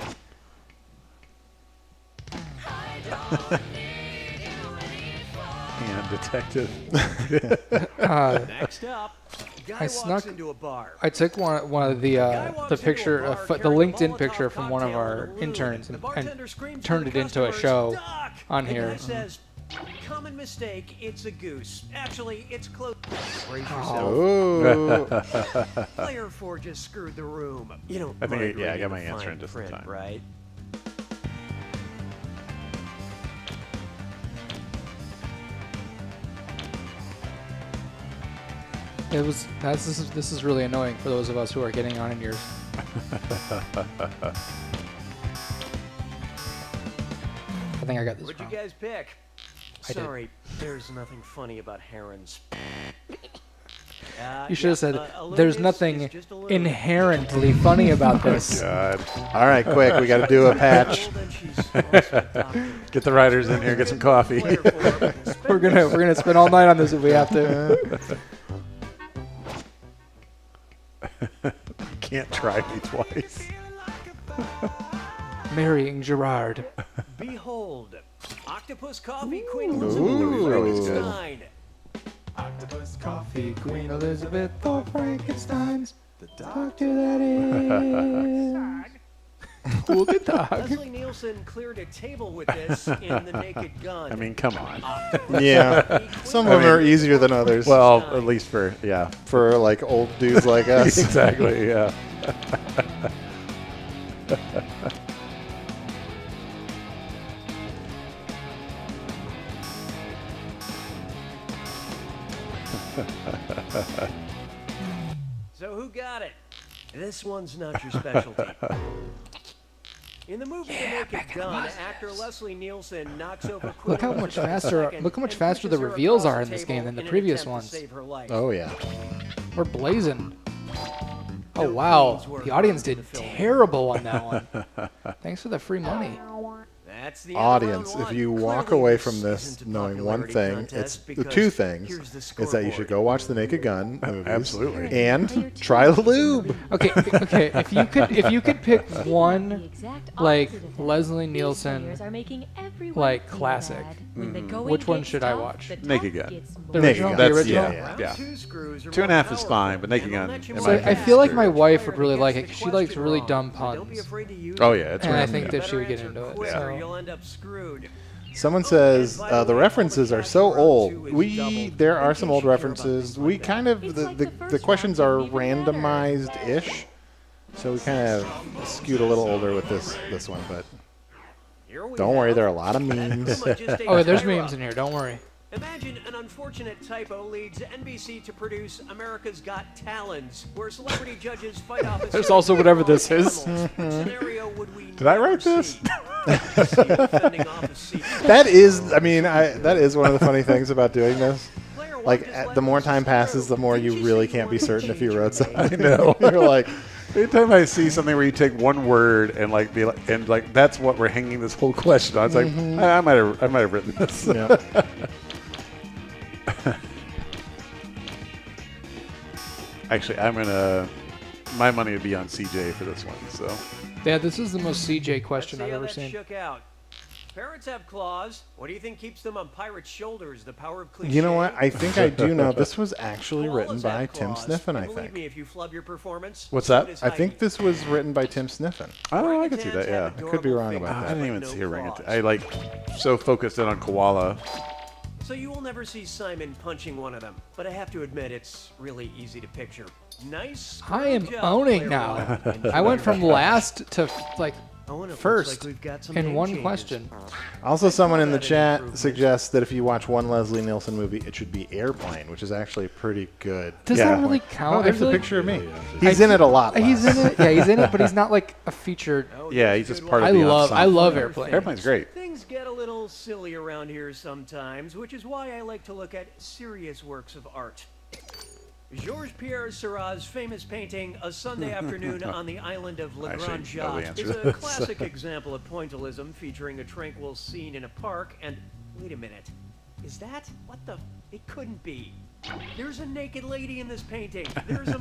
And detective. Next up, guy I walks snuck. into a bar. I took one of the picture, the LinkedIn picture from one of our interns, and turned it into a show on here. The guy says, common mistake, it's a goose. Actually, it's close. Brace yourself. Oh. Player 4 just screwed the room. You don't I think mind I got reading my the answer fine in just in print, time. right? This is really annoying for those of us who are getting on in years. I think I got this What'd wrong. you guys pick? I did. Sorry, there's nothing funny about herons. You should have said, a loon "There's is nothing just a loon." inherently funny about this." God. All right, quick. We got to do a patch. Well, then she's also a doctor. Get the writers in here, get some coffee. Player 4 We're gonna spend all night on this if we have to. Can't try me twice. Marrying Gerard. Behold, Octopus Coffee Queen Ooh. Elizabeth Frankenstein. Octopus Coffee, Queen Elizabeth or Frankenstein's. The doctor that is. Guten Tag. Leslie Nielsen cleared a table with this in The Naked Gun. I mean, come on. Yeah. Some of them are easier than others. Well, at least for, yeah. for like old dudes like us. Exactly, yeah. So who got it? This one's not your specialty. In the movie The Naked Gun, actor Leslie Nielsen knocks over Queen Look how much Elizabeth faster. II Look how much and faster the pushes her reveals across are the in this table game than the in an previous attempt to ones. save her life. Oh, yeah. We're blazing. Oh wow, the audience did terrible on that one. Thanks for the free money. That's the Audience, end of if round you one. walk Clearly, away from this this isn't a knowing one popularity thing, contest it's the because two things. here's the It's that you scoreboard. should go watch the Naked Gun movies. Absolutely. And try the lube. Okay, okay. If you could pick one, like Leslie Nielsen, like classic, which one should I watch? Naked Gun. The Naked original. Gun. The That's- original. yeah. Round Yeah. two screws are 2.5 more is powerful, fine, but Naked and they'll Gun, let you in So my make I opinion, feel like faster. my wife would Player really gets like the it because she likes question really wrong, dumb so don't be puns. afraid to use Oh, it. yeah, it's And I really think good. that Better she would get answer into it. quicker, So. you'll end up screwed. Someone says the references are so old. There are some old references. We kind of the questions are randomized-ish, so we kind of skewed a little older with this one. But Here we don't worry, have- there are a lot of memes. Oh, there's memes in here. Don't worry. Imagine an unfortunate typo leads NBC to produce America's Got Talons, where celebrity judges fight off. There's also whatever this is. What scenario would we Did I never write this? see? Defending off a seat. That is, I mean, that is one of the funny things about doing this. Player one Like, just let the more this time through. passes, the more you Didn't really say can't be wanted to certain if change you wrote your something. mind? I know. You're like, Anytime I see something where you take one word and like be like, and like that's what we're hanging this whole question on. It's like I might have written this. yeah. Actually, my money would be on CJ for this one. So Yeah, this is the most CJ question Let's I've see how ever that seen. shook out. Parrots have claws. What do you think keeps them on pirates' shoulders? The power of cliche. You know what? I think I do know. This was actually Koalas written by have Tim claws. Sniffen, I And believe think. me, if you flub your performance, What's so that? does I think Heidi. this was written by Tim Sniffen. oh, I can see that. Yeah, I could be wrong about I that. didn't even No see her ring it. claws. I like so focused in on koala. So you will never see Simon punching one of them. But I have to admit, it's really easy to picture. Nice. I am job, owning player now. one. I went from last to like Oh, and it looks first like we've got some in name one changes. question. Also, someone in the That chat improvement. suggests that if you watch one Leslie Nielsen movie, it should be Airplane, which is actually pretty good. Does Yeah. that really Oh, count? there's I feel a like picture of me. He's in it a lot. he's less. in it. Yeah, he's in it, but he's not like a featured. Oh, Yeah, that's he's a just good part one. of the I ensemble. love Airplane. Airplane's great. Things get a little silly around here sometimes, which is why I like to look at serious works of art. Georges-Pierre Seurat's famous painting, A Sunday Afternoon on the Island of La Actually, Grande know the Jatte, answer is to a this. classic example of pointillism featuring a tranquil scene in a park, and wait a minute, is that? What the? It couldn't be. There's a naked lady in this painting. There's a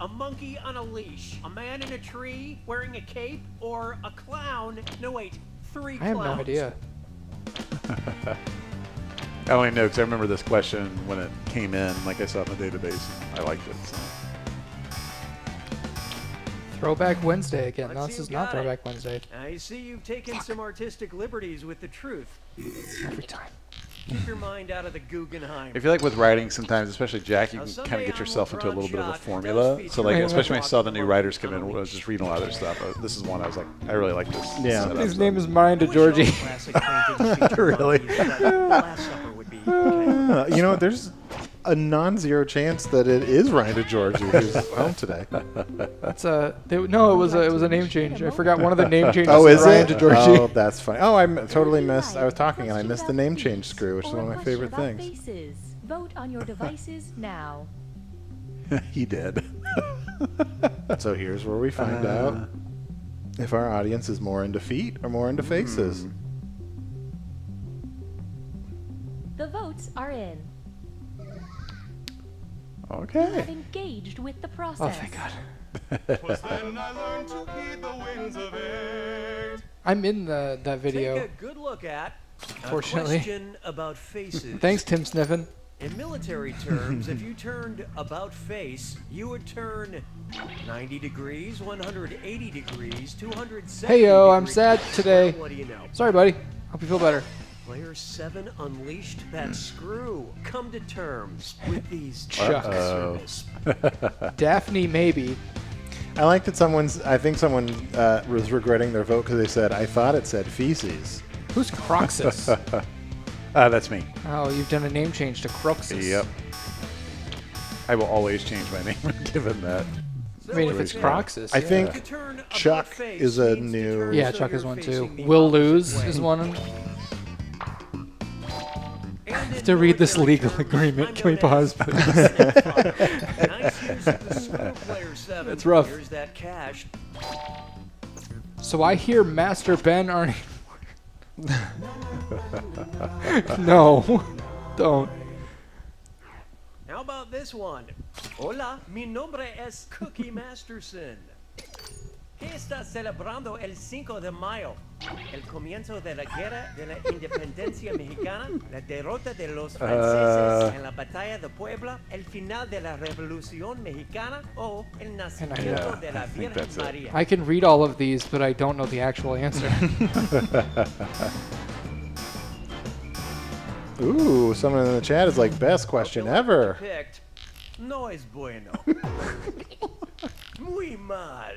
monkey on a leash, a man in a tree wearing a cape, or a clown. No, wait, 3 I have clowns. no idea. I only know because I remember this question when it came in, like I saw it in the database. I liked it. So. Throwback Wednesday again. Let's No, see this who is not got it. Throwback Wednesday. I see you've taken some artistic liberties with the truth. Every time. Keep your mind out of the Guggenheim. I feel like with writing sometimes, especially Jack, you Now, can Sunday kind of get on yourself into a little bit of a Shot formula. does So like, feature especially when I saw the new Walk writers come on in, the I was just reading a lot of their stuff. This is one I was like, I really like this. Yeah. setup, His so. name is Miranda Georgie. Classic paintings feature Really? monkeys, but Last Supper would be okay. You know, there's a non-zero chance that it is Ryan Georgie who's home today. That's no, it was a name change. I forgot one of the name changes. Oh, is Ryan it? to Georgie. Oh, that's funny. Oh, totally missed. I was talking and I missed the name change screw, which is one of my favorite things. Faces. Vote on your devices now. He did. So here's where we find out if our audience is more into feet or more into faces. The votes are in. You Okay. have engaged with the process. Oh, thank God. 'Twas then I learned to heed the winds of age. I'm in that video. Take a good look at Fortunately. a question about faces. Thanks, Tim Sniffen. In military terms, if you turned about face, you would turn 90 degrees, 180 degrees, 270 Hey-yo, I'm degrees. sad today. What do you know? Sorry, buddy. Hope you feel better. Player 7 unleashed that screw. Come to terms with these Chuck. service. Daphne, maybe. I like that I think someone was regretting their vote because they said, I thought it said feces. Who's Croxus? That's me. Oh, you've done a name change to Croxus. Yep. I will always change my name given that. I mean, if it's Croxus. I yeah. think To turn about Chuck face is a means to new- turn Yeah, so Chuck is you're one too. facing the Will opposite Lose way. is one. And in To read this military legal terms, agreement. I'm Can we known pause, as please? Nice use of the screw, player 7. It's rough. Here's that cash. So I hear Master Ben Arnie. No, don't. How about this one? Hola, mi nombre es Cookie Masterson. ¿Qué está celebrando el 5 de mayo? El comienzo de la guerra de la independencia mexicana, la derrota de los franceses en la batalla de Puebla, el final de la revolución mexicana o el nacimiento de la I think Virgen that's it. María. I can read all of these, but I don't know the actual answer. Ooh, someone in the chat is like, best question The one ever. you picked, no es bueno. Muy mal.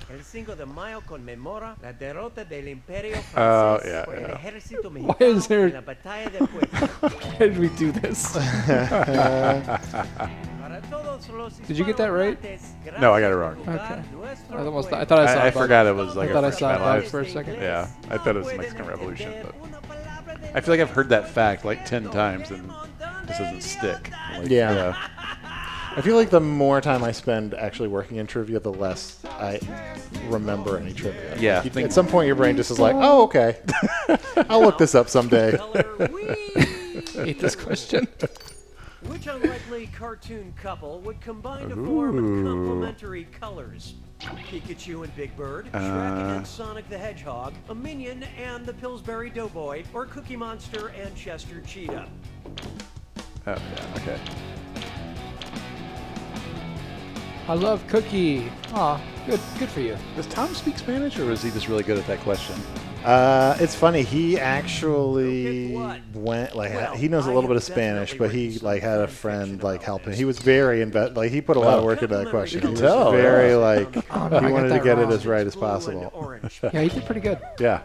El 5 de mayo conmemora la derrota del Imperio francés yeah, por el yeah. ejército Why mexicano is there- en la batalla de Puebla. Why did we do this? Para todos los Did you get that right? hispanohablantes, No, I got it wrong. gracias por Okay. jugar nuestro I almost juego. I thought I saw I it. forgot it was like I a thought I French saw it battle. box for a second. Yeah, I thought it was the Mexican Revolution, but I feel like I've heard that fact like 10 times and it just doesn't stick. Like, Yeah. I feel like the more time I spend actually working in trivia, the less I remember any trivia. Yeah, Like, think- at some point, your brain just is like, oh, okay. I'll look this up someday. Color, whee! Hate this question. Which unlikely cartoon couple would combine to form complementary colors? Pikachu and Big Bird, Shrek and Sonic the Hedgehog, a Minion and the Pillsbury Doughboy, or Cookie Monster and Chester Cheetah? Oh, yeah, okay. I love Cookie. Aw, good for you. Does Tom speak Spanish or is he just really good at that question? It's funny. He actually went he knows a little bit of Spanish, but he had a friend help him. He was very he put a lot of work into that question. You can He tell, was very I he wanted to got get that it wrong. as right as possible. Yeah, he did pretty good. Yeah.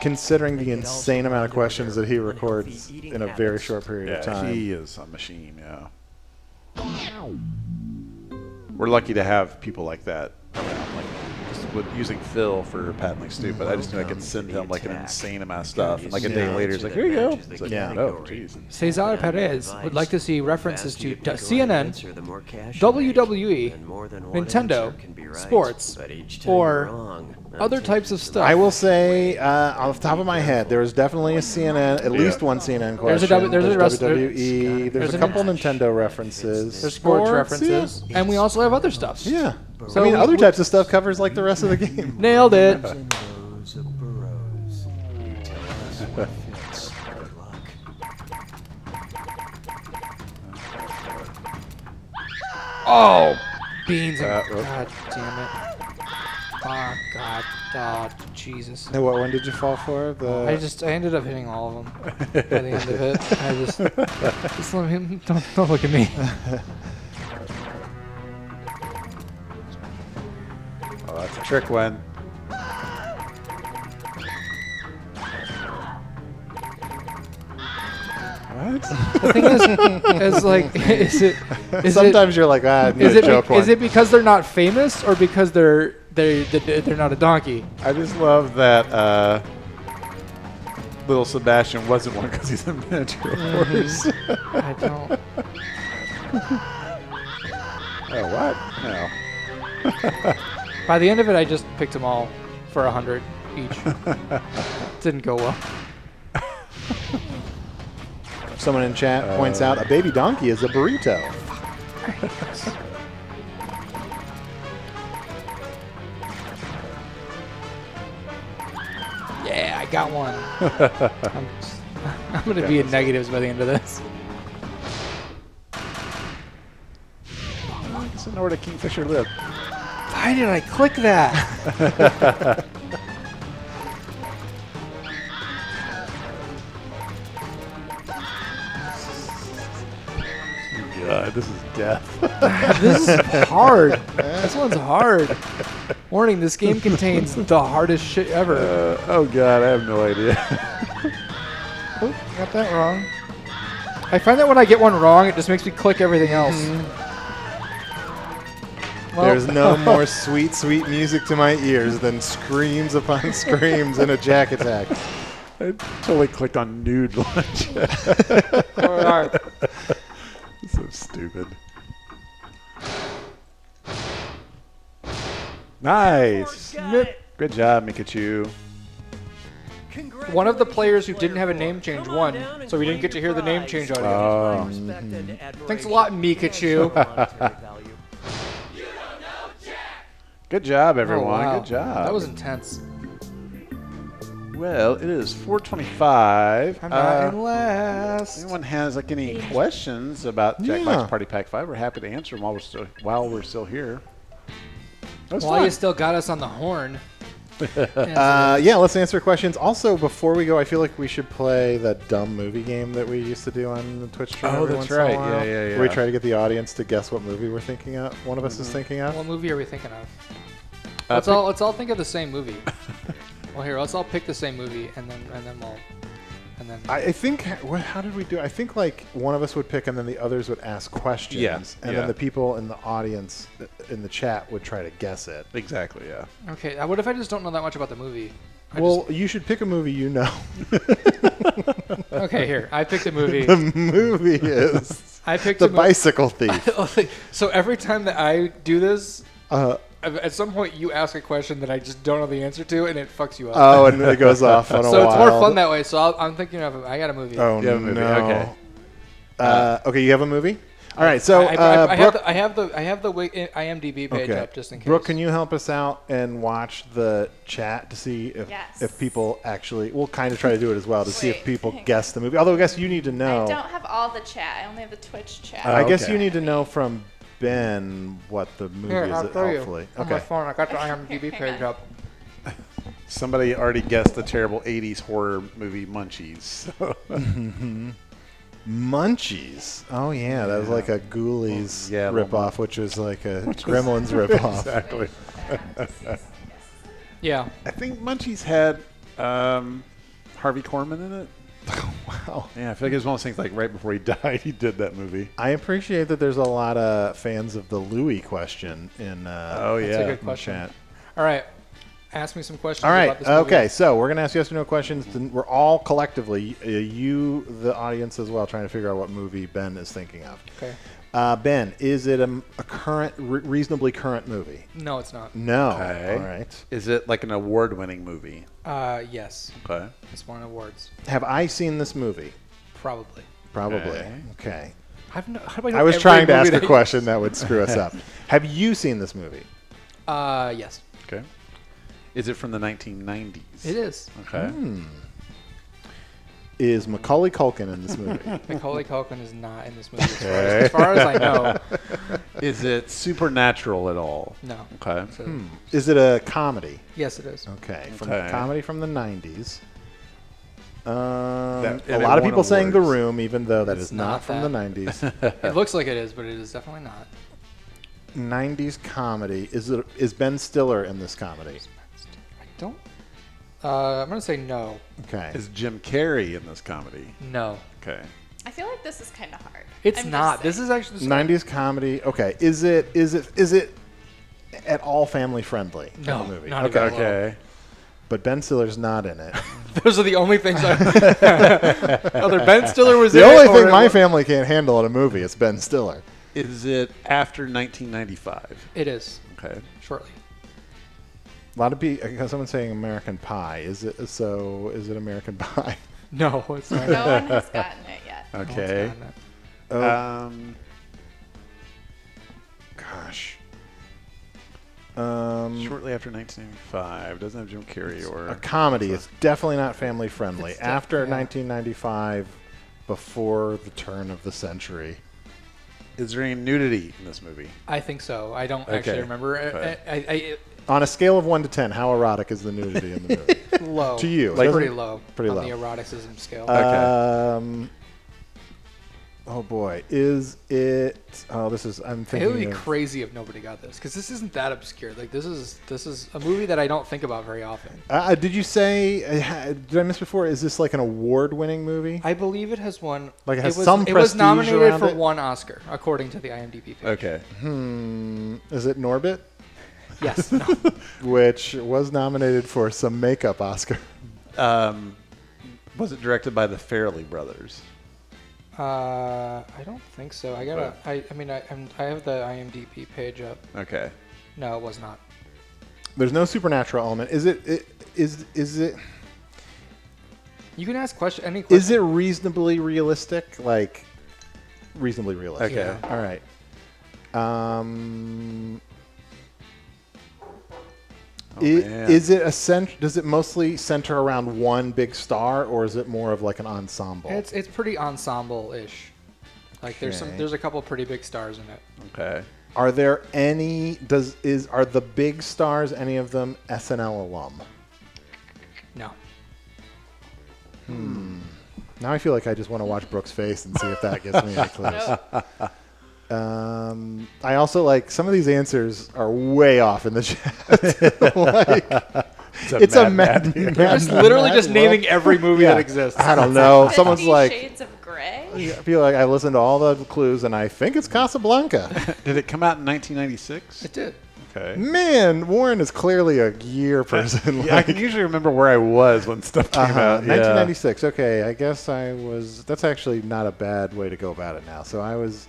Considering the insane amount of questions that he records in a very short period of time. He is a machine. Yeah. We're lucky to have people like that around, just with using Phil for Patently Stupid. I just knew I could send him an insane amount of stuff, and a day later, he's like, "Here you go." It's like, oh, jeez. Cesar Perez would like to see references to CNN, WWE, Nintendo, sports, or other types of stuff. I will say, off the top of my head, there is definitely a CNN, at least one CNN question. There's a WWE. There's a couple Nintendo references. There's sports references, and we also have other stuff. Yeah. So I mean, other types of stuff covers the rest of the game. Nailed it. Oh, beans! God damn it! Oh God! Oh Jesus! And what one did you fall for? I ended up hitting all of them by the end of it. I just let him. Don't look at me. Oh, that's a trick one. What? The thing is Sometimes you're like, I need a joke one. Is it because they're not famous, or because they're not a donkey? I just love that little Sebastian wasn't one because he's a miniature horse. I don't. Oh, what? No. By the end of it, I just picked them all for 100 each. Didn't go well. Someone in chat points out a baby donkey is a burrito. Yeah, I got one. I'm going to be in negatives by the end of this. I guess I know where the kingfisher lived. Why did I click that? God, this is death. This is hard. This one's hard. Warning, this game contains the hardest shit ever. Oh, God, I have no idea. Oh, got that wrong. I find that when I get one wrong, it just makes me click everything else. Well, There's no more sweet, sweet music to my ears than screams upon screams in a Jack Attack. I totally clicked on nude lunch. all right. So stupid. Nice. Good job, Mikachu. One of the players who didn't have a name change won, so we didn't get to hear the name change audio. Thanks a lot, Mikachu. Good job, everyone. Oh, wow. Good job. That was intense. Well, it is 4:25. I'm not in last. If anyone has any questions about Jackbox Party Pack 5, we're happy to answer them while we're still here. While you still got us on the horn. Yeah, let's answer questions. Also, before we go, I feel like we should play that dumb movie game that we used to do on the Twitch stream. Oh, that's right. Yeah. Where we try to get the audience to guess what movie we're thinking of. One of us is thinking of. What movie are we thinking of? Let's all think of the same movie. Well, here, let's all pick the same movie, and then we'll. I think. How did we do? I think one of us would pick, and then the others would ask questions, and then the people in the audience in the chat would try to guess it. Exactly. Yeah. Okay. What if I just don't know that much about the movie? You should pick a movie you know. Okay, here. I picked a movie. The movie is. I picked The Bicycle Thief. So every time that I do this. At some point, you ask a question that I just don't know the answer to, and it fucks you up. Oh, and it goes off on a So wild. it's more fun that way. So I'm thinking of I got a movie. Oh, You have a movie. no. Okay. Okay, you have a movie? All right, so I Brooke, have the IMDb page up just in case. Brooke, can you help us out and watch the chat to see if people actually? We'll kind of try to do it as well to see if people guess the movie. Although I guess you need to know. I don't have all the chat. I only have the Twitch chat. I guess you need to know from Ben what the movie Here, is. I'll tell you. Hopefully, On my phone, I got the IMDb page up. Somebody already guessed the terrible 80s horror movie Munchies. So. Munchies. Oh, yeah. That was like a Ghoulies ripoff, which was like a Gremlins ripoff. Exactly. Yeah. I think Munchies had Harvey Korman in it. Wow. Yeah, I feel like it was one of those things like right before he died, he did that movie. I appreciate that there's a lot of fans of the Louis question in That's a good question. chat. All right. Ask me some questions All right. about this movie. Okay. So we're going to ask yes or no questions. We're all collectively, you, the audience as well, trying to figure out what movie Ben is thinking of. Okay. Ben, is it a current, reasonably current movie? No, it's not. No. Okay. All right. Is it like an award-winning movie? Yes. Okay. It's won awards. Have I seen this movie? Probably. Probably. Okay. How do I know I was every trying to movie ask a that- question that would screw us up. Have you seen this movie? Yes. Okay. Is it from the 1990s? It is. Okay. Is Macaulay Culkin in this movie? Macaulay Culkin is not in this movie as far as I know. Is it supernatural at all? No. Okay. So, Is it a comedy? yes, it is. Okay. From Okay. comedy from the 90s. and A it lot of won people saying The awards. Room, even though that It's is not not from that. the 90s. It looks like it is, but it is definitely not. 90s comedy. Is Ben Stiller in this comedy? I don't. I'm going to say no. Okay. Is Jim Carrey in this comedy? No. Okay. I feel like this is kind of hard. It's I'm just not. This saying. is actually. 90s comedy. Okay. Is it at all family friendly? No, in the movie? not Okay. even close. Okay. But Ben Stiller's not in it. Those are the only things Either Ben Stiller was The in only it, or thing it my was- family can't handle in a movie is Ben Stiller. Is it after 1995? It is. Okay. Shortly. A lot of people. Someone's saying American Pie. Is it American Pie? No, it's not. No one has gotten it yet. Okay. Oh, gosh. Shortly after 1995. Doesn't have Jim Carrey or A comedy. It's definitely not family friendly. It's After yeah. 1995, before the turn of the century. Is there any nudity in this movie? I think so. I don't actually Okay. remember. Okay. On a scale of 1 to 10, how erotic is the nudity in the movie? Low. To you, Like doesn't- pretty low. pretty on low. the eroticism scale. Oh boy, is it? Oh, this is. I'm It thinking. would be of- crazy if nobody got this because this isn't that obscure. Like this is a movie that I don't think about very often. Did you say? Did I miss before? Is this like an award-winning movie? I believe it has won. Like it has was, some It was prestige nominated around for it? 1 Oscar according to the IMDb page. Okay. Is it Norbit? Yes. No. Which was nominated for some makeup Oscar. Was it directed by the Farrelly brothers? I don't think so. I gotta. I have the IMDb page up. Okay. No, it was not. There's no supernatural element. Is it? Is it? You can ask any question. Is it reasonably realistic? Like, reasonably realistic. Okay. Yeah. All right. Man. Is it does it mostly center around one big star, or is it more of like an ensemble? It's pretty ensemble-ish. Like there's Okay. a couple pretty big stars in it. Okay. Are there any? Are the big stars, any of them SNL alum? No. Now I feel like I just want to watch Brooke's face and see if that gives me any clues. Nope. I also like some of these answers are way off in the chat. Like, it's a mad. You're just literally just naming every movie that exists. I don't know. 50 Someone's like, Shades of Grey. I feel like I listened to all the clues and I think it's Casablanca. Did it come out in 1996? It did. Okay. Man, Warren is clearly a year person. Yeah, I can usually remember where I was when stuff came out. Yeah. 1996. Okay, I guess I was. That's actually not a bad way to go about it now. So I was.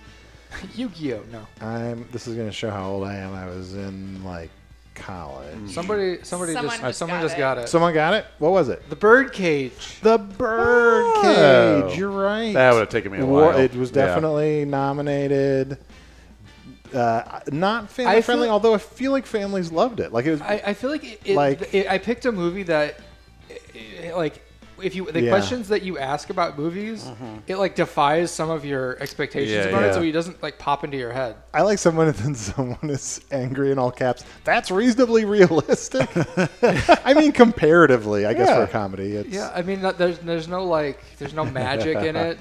Yu-Gi-Oh! No. This is going to show how old I am. I was in like college. Somebody Someone just got it. Someone got it. What was it? The Birdcage. The Bird Oh. Cage. You're right. That would have taken me a while. It was Yeah. definitely nominated. Not family friendly, although I feel like families loved it. Like it was. I feel like Like- I picked a movie that like the questions that you ask about movies, it like defies some of your expectations about it, so it doesn't like pop into your head. I like someone is angry in all caps. That's reasonably realistic. I mean, comparatively, I guess for a comedy. It's, I mean, there's no magic in it.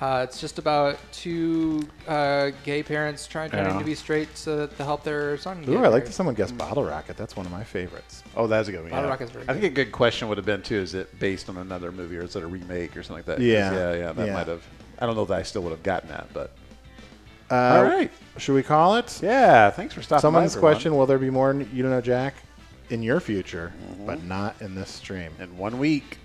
It's just about two gay parents trying to be straight to help their son. Ooh, I like that someone guessed Bottle Rocket. That's one of my favorites. Oh, that's a good one. Bottle Rocket's very I think a good question would have been, too, is it based on another movie or is it a remake or something like that? Yeah. That might have. I don't know that I still would have gotten that, but. All right. Should we call it? Yeah, thanks for stopping by. Someone's question, will there be more You Don't Know Jack in your future, but not in this stream? In 1 week.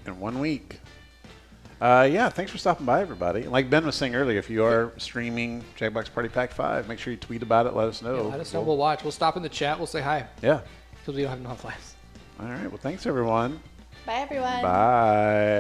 Thanks for stopping by, everybody. Like Ben was saying earlier, if you are streaming Jackbox Party Pack 5, make sure you tweet about it. Let us know. Yeah, let us know. We'll watch. We'll stop in the chat. We'll say hi. Yeah. Because we don't have enough lives. All right. Well, thanks, everyone. Bye, everyone. Bye.